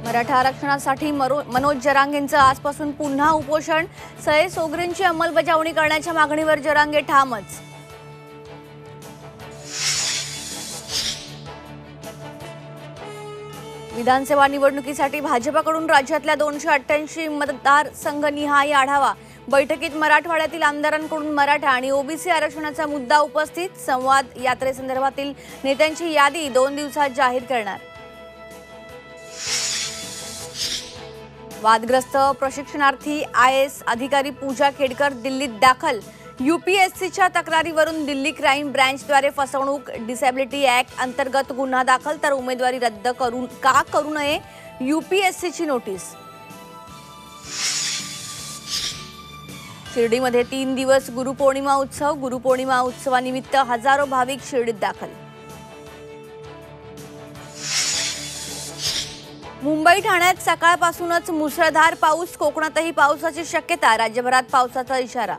मराठा आरक्षणासाठी मनोज जरांगेंचं आजपासून पुन्हा उपोषण. सये सोगरेंची अंमलबजावणी करण्याच्या मागणीवर जरांगे ठामच. विधानसभा निवडणुकीसाठी भाजपकडून राज्यातल्या 288 मतदारसंघनिहाय आढावा. बैठकीत मराठवाड्यातील आमदारांकडून मराठा आणि ओबीसी आरक्षणाचा मुद्दा उपस्थित. संवाद यात्रेसंदर्भातील नेत्यांची यादी 2 दिवसात जाहीर करणार. वादग्रस्त प्रशिक्षणार्थी IAS अधिकारी पूजा खेडकर दिल्लीत दाखल. UPSCच्या तक्रारीवरून दिल्ली क्राईम ब्रँचद्वारे फसवणूक डिसेबिलिटी ॲक्ट अंतर्गत गुन्हा दाखल, तर उमेदवारी रद्द करू नये UPSCची नोटीस. शिर्डीमध्ये 3 दिवस गुरुपौर्णिमा उत्सव. गुरुपौर्णिमा उत्सवानिमित्त हजारो भाविक शिर्डीत दाखल. मुंबई ठाण्यात सकाळपासूनच मुसळधार पाऊस. कोकणातही पावसाची शक्यता. राज्यभरात पावसाचा इशारा.